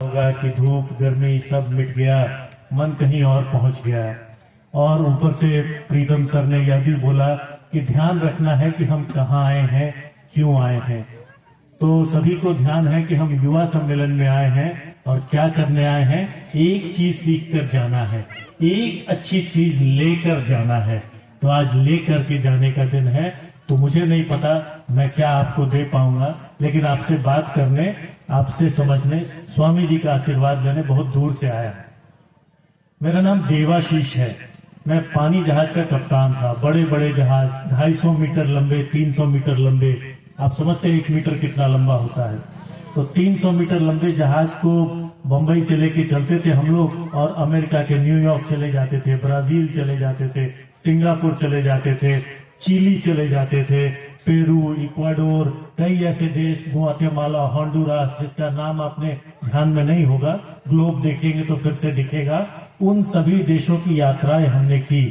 होगा कि धूप गर्मी सब मिट गया, मन कहीं और पहुंच गया। और ऊपर से प्रीतम सर ने यह भी बोला कि ध्यान रखना है कि हम कहाँ आए हैं, क्यों आए हैं। तो सभी को ध्यान है कि हम युवा सम्मेलन में आए हैं और क्या करने आए हैं, एक चीज सीख कर जाना है, एक अच्छी चीज लेकर जाना है। तो आज लेकर के जाने का दिन है। तो मुझे नहीं पता मैं क्या आपको दे पाऊंगा, लेकिन आपसे बात करने, आपसे समझने, स्वामी जी का आशीर्वाद लेने बहुत दूर से आया। मेरा नाम देवाशीष है। मैं पानी जहाज का कप्तान था। बड़े बड़े जहाज 250 मीटर लंबे, 300 मीटर लंबे। आप समझते हैं 1 मीटर कितना लंबा होता है। तो 300 मीटर लंबे जहाज को बंबई से लेके चलते थे हम लोग, और अमेरिका के न्यूयॉर्क चले जाते थे, ब्राजील चले जाते थे, सिंगापुर चले जाते थे, चिली चले जाते थे, पेरू, इक्वाडोर, कई ऐसे देश, ग्वाटेमाला, होंडुरास, जिसका नाम आपने ध्यान में नहीं होगा, ग्लोब देखेंगे तो फिर से दिखेगा। उन सभी देशों की यात्राएं हमने की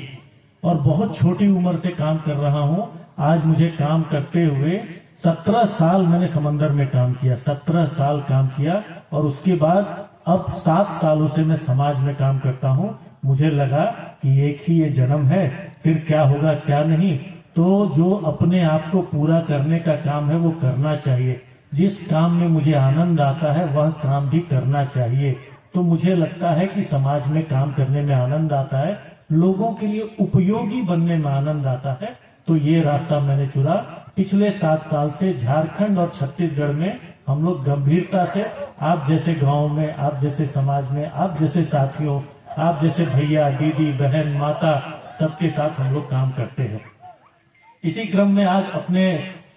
और बहुत छोटी उम्र से काम कर रहा हूं। आज मुझे काम करते हुए 17 साल मैंने समंदर में काम किया, 17 साल काम किया। और उसके बाद अब 7 सालों से मैं समाज में काम करता हूं। मुझे लगा कि एक ही ये जन्म है, फिर क्या होगा क्या नहीं। तो जो अपने आप को पूरा करने का काम है वो करना चाहिए। जिस काम में मुझे आनंद आता है वह काम भी करना चाहिए। तो मुझे लगता है कि समाज में काम करने में आनंद आता है, लोगों के लिए उपयोगी बनने में आनंद आता है। तो ये रास्ता मैंने चुना। पिछले 7 साल से झारखंड और छत्तीसगढ़ में हम लोग गंभीरता से, आप जैसे गांव में, आप जैसे समाज में, आप जैसे साथियों, आप जैसे भैया, दीदी, बहन, माता, सबके साथ हम लोग काम करते हैं। इसी क्रम में आज अपने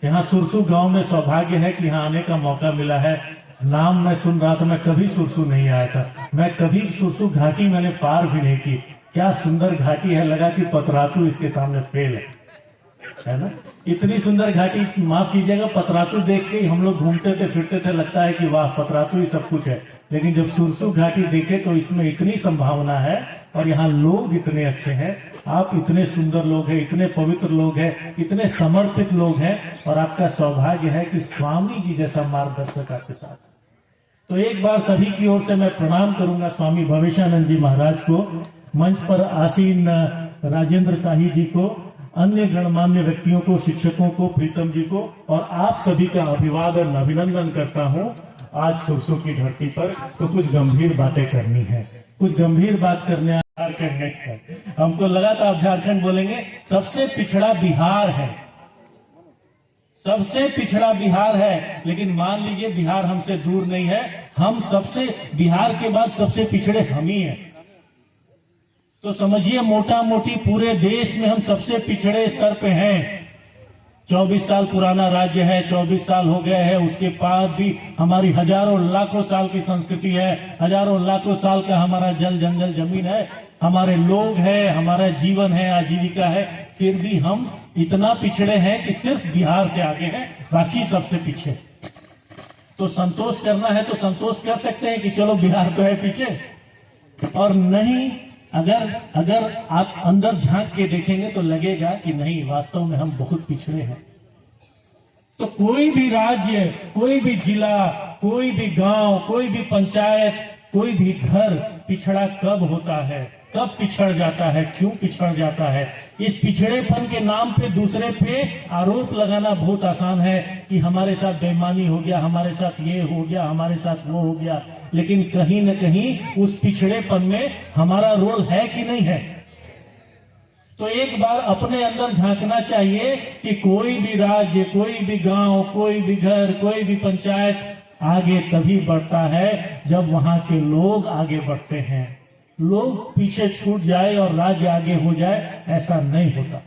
यहाँ सुरसू गांव में सौभाग्य है कि यहाँ आने का मौका मिला है। नाम मैं सुन रहा था, मैं कभी सुरसू नहीं आया था, मैं कभी सुरसू घाटी मैंने पार भी नहीं की। क्या सुंदर घाटी है, लगा कि पतरातू इसके सामने फेल है ना। इतनी सुंदर घाटी, माफ कीजिएगा, पतरातू देख के हम लोग घूमते थे फिरते थे, लगता है कि वाह पतरातू ही सब कुछ है। लेकिन जब सुरसू घाटी देखे तो इसमें इतनी संभावना है और यहाँ लोग इतने अच्छे हैं, आप इतने सुंदर लोग हैं, इतने पवित्र लोग हैं, इतने समर्पित लोग हैं, और आपका सौभाग्य है कि स्वामी जी जैसा मार्गदर्शक आपके साथ। तो एक बार सभी की ओर से मैं प्रणाम करूंगा स्वामी भवेशानंद जी महाराज को, मंच पर आसीन राजेंद्र शाही जी को, अन्य गणमान्य व्यक्तियों को, शिक्षकों को, प्रीतम जी को, और आप सभी का अभिवादन अभिनंदन करता हूं। आज सुरसू की धरती पर तो कुछ गंभीर बातें करनी है, कुछ गंभीर बात करने झारखंड है। हमको लगा था आप झारखंड बोलेंगे। सबसे पिछड़ा बिहार है, सबसे पिछड़ा बिहार है, लेकिन मान लीजिए बिहार हमसे दूर नहीं है। हम सबसे, बिहार के बाद सबसे पिछड़े हम ही हैं। तो समझिए मोटा मोटी पूरे देश में हम सबसे पिछड़े स्तर पे हैं। 24 साल पुराना राज्य है, 24 साल हो गए हैं, उसके बाद भी हमारी हजारों लाखों साल की संस्कृति है, हजारों लाखों साल का हमारा जल जंगल जमीन है, हमारे लोग हैं, हमारा जीवन है, आजीविका है, फिर भी हम इतना पिछड़े हैं कि सिर्फ बिहार से आगे हैं, बाकी सबसे पीछे। तो संतोष करना है तो संतोष कर सकते हैं कि चलो बिहार तो है पीछे, और नहीं, अगर आप अंदर झांक के देखेंगे तो लगेगा कि नहीं, वास्तव में हम बहुत पिछड़े हैं। तो कोई भी राज्य, कोई भी जिला, कोई भी गांव, कोई भी पंचायत, कोई भी घर पिछड़ा कब होता है, कब पिछड़ जाता है, क्यों पिछड़ जाता है? इस पिछड़ेपन के नाम पे दूसरे पे आरोप लगाना बहुत आसान है कि हमारे साथ बेईमानी हो गया, हमारे साथ ये हो गया, हमारे साथ वो हो गया। लेकिन कहीं न कहीं उस पिछड़ेपन में हमारा रोल है कि नहीं है? तो एक बार अपने अंदर झांकना चाहिए कि कोई भी राज्य, कोई भी गांव, कोई भी घर, कोई भी पंचायत आगे तभी बढ़ता है जब वहां के लोग आगे बढ़ते हैं। लोग पीछे छूट जाए और राज्य आगे हो जाए, ऐसा नहीं होता।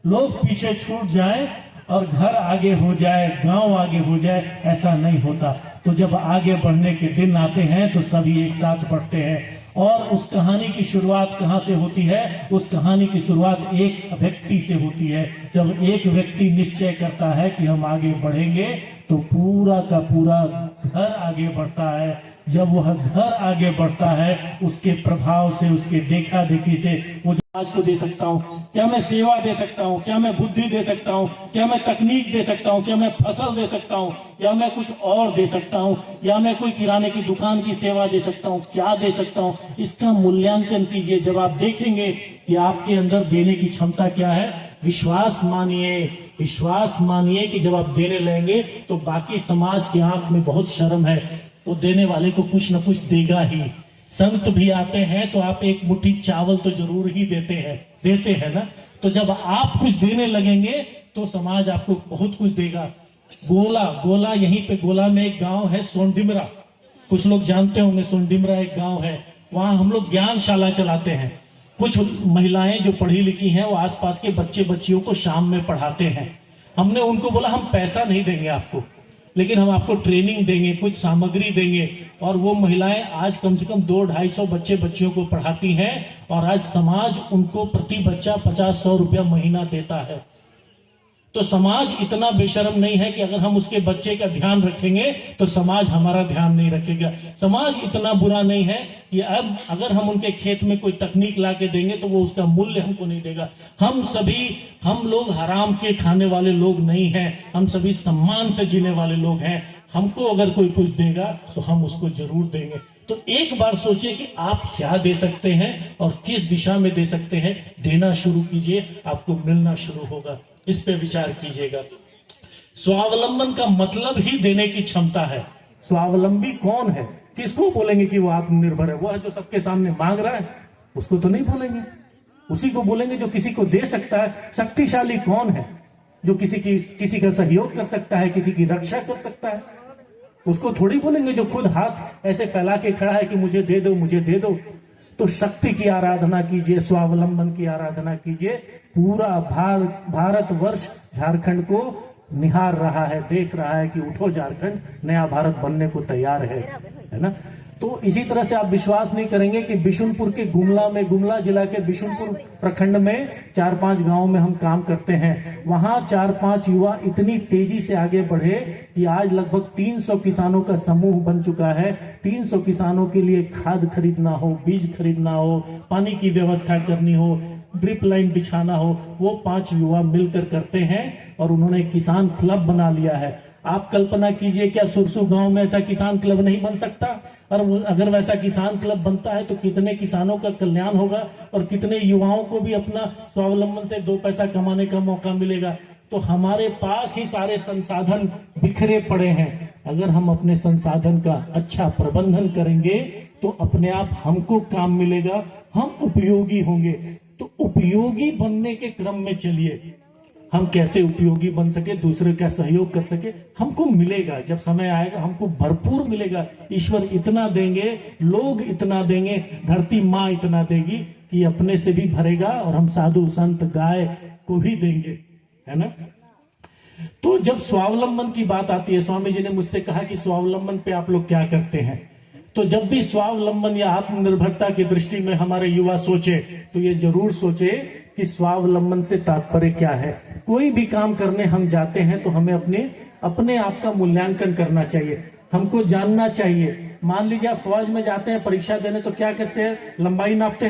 लोग पीछे छूट जाए और घर आगे हो जाए, गांव आगे हो जाए, ऐसा नहीं होता। तो जब आगे बढ़ने के दिन आते हैं तो सभी एक साथ बढ़ते हैं। और उस कहानी की शुरुआत कहां से होती है? उस कहानी की शुरुआत एक व्यक्ति से होती है। जब एक व्यक्ति निश्चय करता है कि हम आगे बढ़ेंगे तो पूरा का पूरा घर आगे बढ़ता है, जब वह घर आगे बढ़ता है, उसके प्रभाव से, उसके देखा देखी से वो समाज को दे सकता हूँ, क्या मैं सेवा दे सकता हूँ, क्या मैं बुद्धि दे सकता हूँ, क्या मैं तकनीक दे सकता हूँ, क्या मैं फसल दे सकता हूँ, या मैं कुछ और दे सकता हूँ, या मैं कोई किराने की दुकान की सेवा दे सकता हूँ, क्या दे सकता हूँ, इसका मूल्यांकन कीजिए। जब आप देखेंगे कि आपके अंदर देने की क्षमता क्या है, विश्वास मानिए कि जब आप देने लगेंगे तो बाकी समाज की आंख में बहुत शर्म है, वो देने वाले को कुछ न कुछ देगा ही। संत भी आते हैं तो आप एक मुट्ठी चावल तो जरूर ही देते हैं ना। तो जब आप कुछ देने लगेंगे तो समाज आपको बहुत कुछ देगा। गोला यहीं पे गोला में एक गांव है सोंडिमरा, कुछ लोग जानते होंगे, सोंडिमरा एक गांव है, वहां हम लोग ज्ञानशाला चलाते हैं। कुछ महिलाएं जो पढ़ी लिखी हैं वो आसपास के बच्चे बच्चियों को शाम में पढ़ाते हैं। हमने उनको बोला हम पैसा नहीं देंगे आपको, लेकिन हम आपको ट्रेनिंग देंगे, कुछ सामग्री देंगे। और वो महिलाएं आज कम से कम 200-250 बच्चे बच्चियों को पढ़ाती हैं और आज समाज उनको प्रति बच्चा 50-100 रुपया महीना देता है। तो समाज इतना बेशर्म नहीं है कि अगर हम उसके बच्चे का ध्यान रखेंगे तो समाज हमारा ध्यान नहीं रखेगा। समाज इतना बुरा नहीं है कि अब अगर हम उनके खेत में कोई तकनीक ला के देंगे तो वो उसका मूल्य हमको नहीं देगा। हम लोग हराम के खाने वाले लोग नहीं हैं, हम सभी सम्मान से जीने वाले लोग हैं। हमको अगर कोई कुछ देगा तो हम उसको जरूर देंगे। तो एक बार सोचिए कि आप क्या दे सकते हैं और किस दिशा में दे सकते हैं। देना शुरू कीजिए, आपको मिलना शुरू होगा। इस पे विचार कीजिएगा। स्वावलंबन का मतलब ही देने की क्षमता है। स्वावलंबी कौन है? किसको बोलेंगे कि वो आत्मनिर्भर है? वो है जो सबके सामने मांग रहा है, उसको तो नहीं बोलेंगे। उसी को बोलेंगे जो किसी को दे सकता है। शक्तिशाली कौन है? जो किसी का सहयोग कर सकता है, किसी की रक्षा कर सकता है, उसको थोड़ी बोलेंगे जो खुद हाथ ऐसे फैला के खड़ा है कि मुझे दे दो, मुझे दे दो। तो शक्ति की आराधना कीजिए, स्वावलंबन की आराधना कीजिए। पूरा भारतवर्ष झारखंड को निहार रहा है, देख रहा है कि उठो झारखंड, नया भारत बनने को तैयार है ना। तो इसी तरह से आप विश्वास नहीं करेंगे कि बिशुनपुर के गुमला जिला के बिशुनपुर प्रखंड में 4-5 गांव में हम काम करते हैं। वहां 4-5 युवा इतनी तेजी से आगे बढ़े कि आज लगभग 300 किसानों का समूह बन चुका है। 300 किसानों के लिए खाद खरीदना हो, बीज खरीदना हो, पानी की व्यवस्था करनी हो, ड्रिप लाइन बिछाना हो, वो 5 युवा मिलकर करते हैं और उन्होंने किसान क्लब बना लिया है। आप कल्पना कीजिए, क्या सुरसू गांव में ऐसा किसान क्लब नहीं बन सकता? और अगर वैसा किसान क्लब बनता है तो कितने किसानों का कल्याण होगा और कितने युवाओं को भी अपना स्वावलंबन से 2 पैसा कमाने का मौका मिलेगा। तो हमारे पास ही सारे संसाधन बिखरे पड़े हैं। अगर हम अपने संसाधन का अच्छा प्रबंधन करेंगे तो अपने आप हमको काम मिलेगा, हम उपयोगी होंगे। तो उपयोगी बनने के क्रम में चलिए। हम कैसे उपयोगी बन सके, दूसरे का सहयोग कर सके, हमको मिलेगा। जब समय आएगा हमको भरपूर मिलेगा। ईश्वर इतना देंगे, लोग इतना देंगे, धरती माँ इतना देगी कि अपने से भी भरेगा और हम साधु संत गाय को भी देंगे, है ना। तो जब स्वावलंबन की बात आती है, स्वामी जी ने मुझसे कहा कि स्वावलंबन पे आप लोग क्या करते हैं। तो जब भी स्वावलंबन या आत्मनिर्भरता की दृष्टि में हमारे युवा सोचे तो ये जरूर सोचे कि स्वावलंबन से तात्पर्य क्या है। कोई भी काम करने हम जाते हैं तो हमें अपने आप का मूल्यांकन करना चाहिए, हमको जानना चाहिए। मान लीजिए आप फौज में जाते हैं परीक्षा देने, तो क्या करते हैं? लंबाई नापते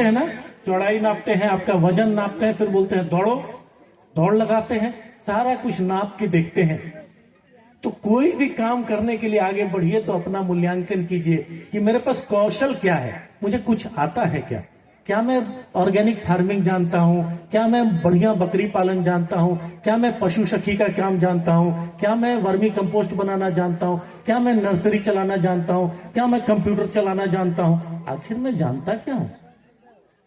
हैं ना, चौड़ाई नापते हैं, आपका वजन नापते हैं, फिर बोलते हैं दौड़ो, दौड़ लगाते हैं, सारा कुछ नाप के देखते हैं। तो कोई भी काम करने के लिए आगे बढ़िए तो अपना मूल्यांकन कीजिए कि मेरे पास कौशल क्या है, मुझे कुछ आता है क्या मैं ऑर्गेनिक फार्मिंग जानता हूँ, क्या मैं बढ़िया बकरी पालन जानता हूँ, क्या मैं पशु सखी का काम जानता हूँ, क्या मैं वर्मी कंपोस्ट बनाना जानता हूँ, क्या मैं नर्सरी चलाना जानता हूँ, क्या मैं कंप्यूटर चलाना जानता हूँ। आखिर मैं जानता क्या हूँ?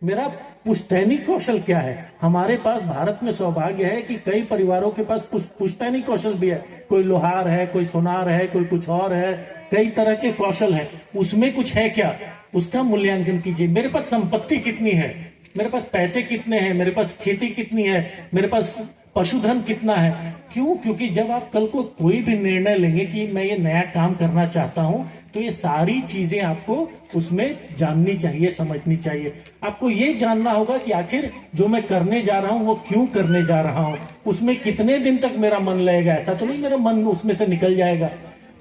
मेरा पुश्तैनी कौशल क्या है? हमारे पास भारत में सौभाग्य है कि कई परिवारों के पास पुश्तैनी कौशल भी है। कोई लोहार है, कोई सोनार है, कोई कुछ और है, कई तरह के कौशल है। उसमें कुछ है क्या, उसका मूल्यांकन कीजिए। मेरे पास संपत्ति कितनी है, मेरे पास पैसे कितने हैं, मेरे पास खेती कितनी है, मेरे पास पशुधन कितना है। क्यों? क्योंकि जब आप कल को कोई भी निर्णय लेंगे कि मैं ये नया काम करना चाहता हूं, तो ये सारी चीजें आपको उसमें जाननी चाहिए, समझनी चाहिए। आपको ये जानना होगा कि आखिर जो मैं करने जा रहा हूं वो क्यों करने जा रहा हूं, उसमें कितने दिन तक मेरा मन लगेगा। ऐसा तो नहीं मेरा मन उसमें से निकल जाएगा।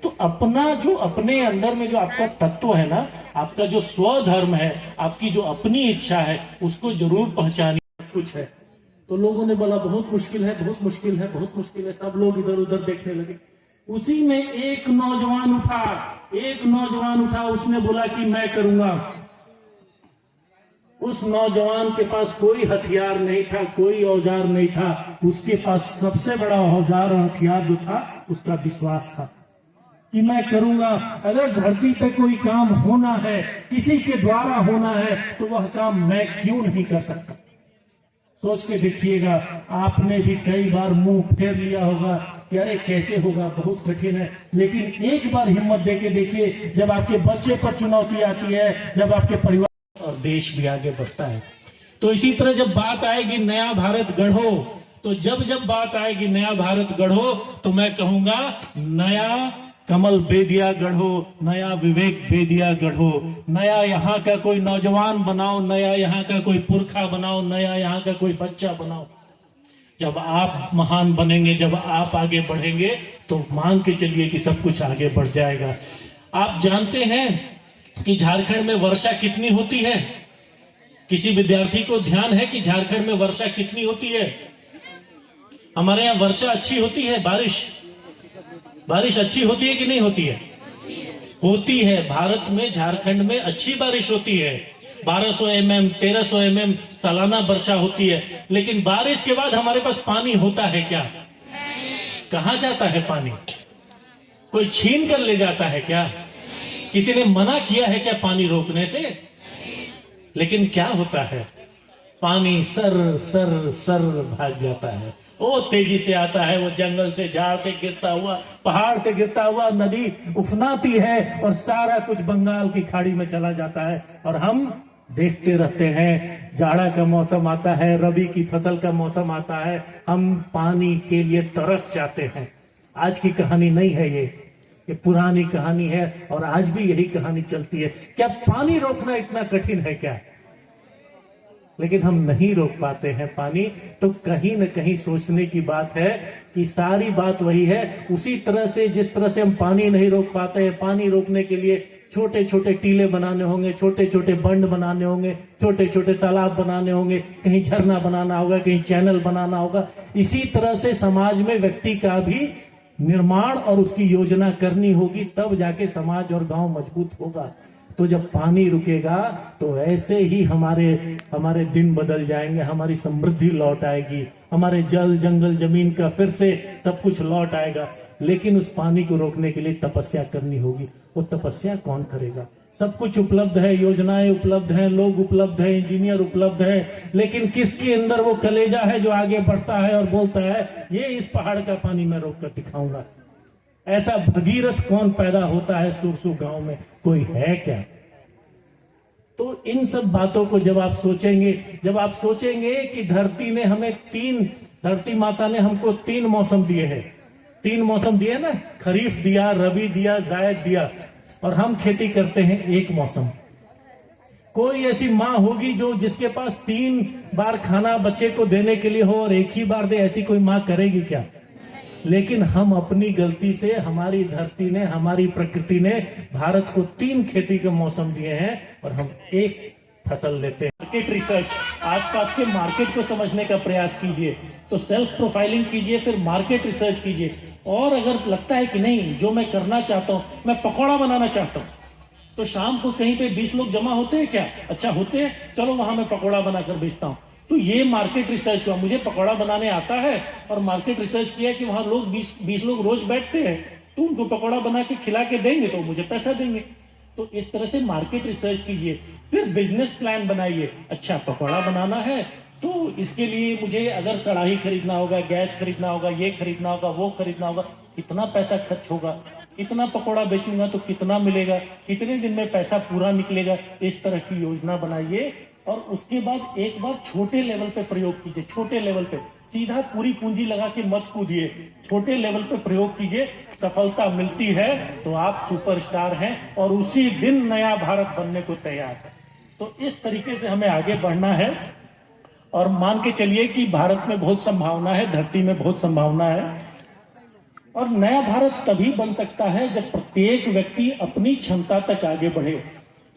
तो अपना जो अपने अंदर में जो आपका तत्व है ना, आपका जो स्वधर्म है, आपकी जो अपनी इच्छा है, उसको जरूर पहचानिए। कुछ है तो लोगों ने बोला बहुत मुश्किल है, बहुत मुश्किल है, बहुत मुश्किल है, सब लोग इधर उधर देखने लगे। उसी में एक नौजवान उठा, उसने बोला कि मैं करूंगा। उस नौजवान के पास कोई हथियार नहीं था, कोई औजार नहीं था, उसके पास सबसे बड़ा औजार और हथियार जो था उसका विश्वास था कि मैं करूंगा। अगर धरती पे कोई काम होना है, किसी के द्वारा होना है, तो वह काम मैं क्यों नहीं कर सकता। सोच के देखिएगा, आपने भी कई बार मुंह फेर लिया होगा कि अरे कैसे होगा, बहुत कठिन है, लेकिन एक बार हिम्मत देके देखिए, जब आपके बच्चे पर चुनौती आती है, जब आपके परिवार और देश भी आगे बढ़ता है। तो इसी तरह जब बात आएगी नया भारत गढ़ो, तो जब बात आएगी नया भारत गढ़ो, तो मैं कहूंगा नया कमल बेदिया गढ़ो, नया विवेक बेदिया गढ़ो, नया यहाँ का कोई नौजवान बनाओ, नया यहाँ का कोई पुरखा बनाओ, नया यहाँ का कोई बच्चा बनाओ। जब आप महान बनेंगे, जब आप आगे बढ़ेंगे, तो मान के चलिए कि सब कुछ आगे बढ़ जाएगा। आप जानते हैं कि झारखंड में वर्षा कितनी होती है? किसी विद्यार्थी को ध्यान है कि झारखंड में वर्षा कितनी होती है? हमारे यहाँ वर्षा अच्छी होती है, बारिश अच्छी होती है कि नहीं होती है? होती है। भारत में, झारखंड में अच्छी बारिश होती है, 1200 mm 1300 mm सालाना वर्षा होती है। लेकिन बारिश के बाद हमारे पास पानी होता है क्या? कहां जाता है पानी? कोई छीन कर ले जाता है क्या? किसी ने मना किया है क्या पानी रोकने से? लेकिन क्या होता है, पानी सर सर सर भाग जाता है। वो तेजी से आता है, वो जंगल से, झाड़ से गिरता हुआ, पहाड़ से गिरता हुआ नदी उफनाती है और सारा कुछ बंगाल की खाड़ी में चला जाता है। और हम देखते रहते हैं, जाड़ा का मौसम आता है, रबी की फसल का मौसम आता है, हम पानी के लिए तरस जाते हैं। आज की कहानी नहीं है ये पुरानी कहानी है, और आज भी यही कहानी चलती है। क्या पानी रोकना इतना कठिन है क्या? लेकिन हम नहीं रोक पाते हैं पानी। तो कहीं न कहीं सोचने की बात है कि सारी बात वही है। उसी तरह से जिस तरह से हम पानी नहीं रोक पाते हैं, पानी रोकने के लिए छोटे छोटे टीले बनाने होंगे, छोटे छोटे बंड बनाने होंगे, छोटे छोटे तालाब बनाने होंगे, कहीं झरना बनाना होगा, कहीं चैनल बनाना होगा। इसी तरह से समाज में व्यक्ति का भी निर्माण और उसकी योजना करनी होगी, तब जाके समाज और गांव मजबूत होगा। तो जब पानी रुकेगा तो ऐसे ही हमारे दिन बदल जाएंगे, हमारी समृद्धि लौट आएगी, हमारे जल जंगल जमीन का फिर से सब कुछ लौट आएगा। लेकिन उस पानी को रोकने के लिए तपस्या करनी होगी। वो तपस्या कौन करेगा? सब कुछ उपलब्ध है, योजनाएं उपलब्ध हैं, लोग उपलब्ध हैं, इंजीनियर उपलब्ध हैं, लेकिन किसके अंदर वो कलेजा है जो आगे बढ़ता है और बोलता है ये इस पहाड़ का पानी मैं रोक कर दिखाऊंगा? ऐसा भगीरथ कौन पैदा होता है सुरसू गांव में? कोई है क्या? तो इन सब बातों को जब आप सोचेंगे कि धरती माता ने हमको 3 मौसम दिए हैं, 3 मौसम दिए ना, खरीफ दिया, रबी दिया, जायद दिया, और हम खेती करते हैं 1 मौसम। कोई ऐसी माँ होगी जिसके पास 3 बार खाना बच्चे को देने के लिए हो और एक ही बार दे? ऐसी कोई माँ करेगी क्या? लेकिन हम अपनी गलती से, हमारी धरती ने, हमारी प्रकृति ने भारत को 3 खेती के मौसम दिए हैं और हम 1 फसल लेते हैं। मार्केट रिसर्च, आसपास के मार्केट को समझने का प्रयास कीजिए, तो सेल्फ प्रोफाइलिंग कीजिए, फिर मार्केट रिसर्च कीजिए। और अगर लगता है कि नहीं, जो मैं करना चाहता हूं, मैं पकौड़ा बनाना चाहता हूं, तो शाम को कहीं पे 20 लोग जमा होते हैं क्या? अच्छा होते हैं, चलो वहां मैं पकौड़ा बनाकर बेचता हूं। तो ये मार्केट रिसर्च हुआ। मुझे पकौड़ा बनाने आता है और मार्केट रिसर्च किया कि वहां लोग 20 लोग रोज बैठते हैं, तो उनको पकौड़ा बना के खिला के देंगे तो मुझे पैसा देंगे। तो इस तरह से मार्केट रिसर्च कीजिए, फिर बिजनेस प्लान बनाइए। अच्छा, पकौड़ा बनाना है तो इसके लिए मुझे अगर कढ़ाई खरीदना होगा, गैस खरीदना होगा, ये खरीदना होगा, वो खरीदना होगा, कितना पैसा खर्च होगा, कितना पकौड़ा बेचूंगा तो कितना मिलेगा, कितने दिन में पैसा पूरा निकलेगा। इस तरह की योजना बनाइए और उसके बाद एक बार छोटे लेवल पे प्रयोग कीजिए। छोटे लेवल पे, सीधा पूरी पूंजी लगा के मत कूदिए, छोटे लेवल पे प्रयोग कीजिए। सफलता मिलती है तो आप सुपरस्टार हैं और उसी दिन नया भारत बनने को तैयार है। तो इस तरीके से हमें आगे बढ़ना है और मान के चलिए कि भारत में बहुत संभावना है, धरती में बहुत संभावना है। और नया भारत तभी बन सकता है जब प्रत्येक व्यक्ति अपनी क्षमता तक आगे बढ़े।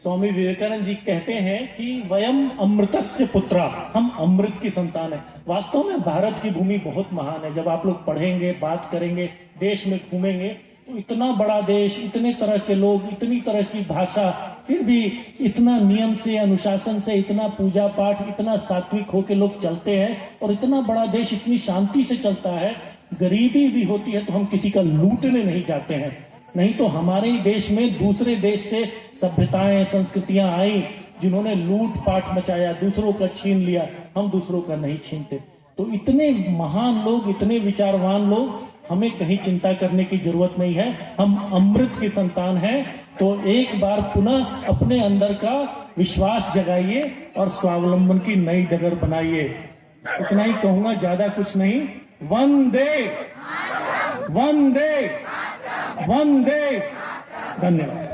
स्वामी विवेकानंद जी कहते हैं कि वयम अमृतस्य पुत्रा, हम अमृत की संतान है। वास्तव में भारत की भूमि बहुत महान है। जब आप लोग पढ़ेंगे, बात करेंगे, देश में घूमेंगे, तो इतना बड़ा देश, इतने तरह के लोग, इतनी तरह की भाषा, फिर भी इतना नियम से, अनुशासन से, इतना पूजा पाठ, इतना सात्विक होके लोग चलते हैं, और इतना बड़ा देश इतनी शांति से चलता है। गरीबी भी होती है तो हम किसी का लूटने नहीं जाते हैं, नहीं तो हमारे ही देश में दूसरे देश से सभ्यताएं, संस्कृतियां आई जिन्होंने लूट पाट मचाया, दूसरों का छीन लिया। हम दूसरों का नहीं छीनते। तो इतने महान लोग, इतने विचारवान लोग, हमें कहीं चिंता करने की जरूरत नहीं है। हम अमृत की संतान हैं। तो एक बार पुनः अपने अंदर का विश्वास जगाइए और स्वावलंबन की नई डगर बनाइए। इतना ही कहूंगा, ज्यादा कुछ नहीं। वंदे वंदे वंदे। धन्यवाद।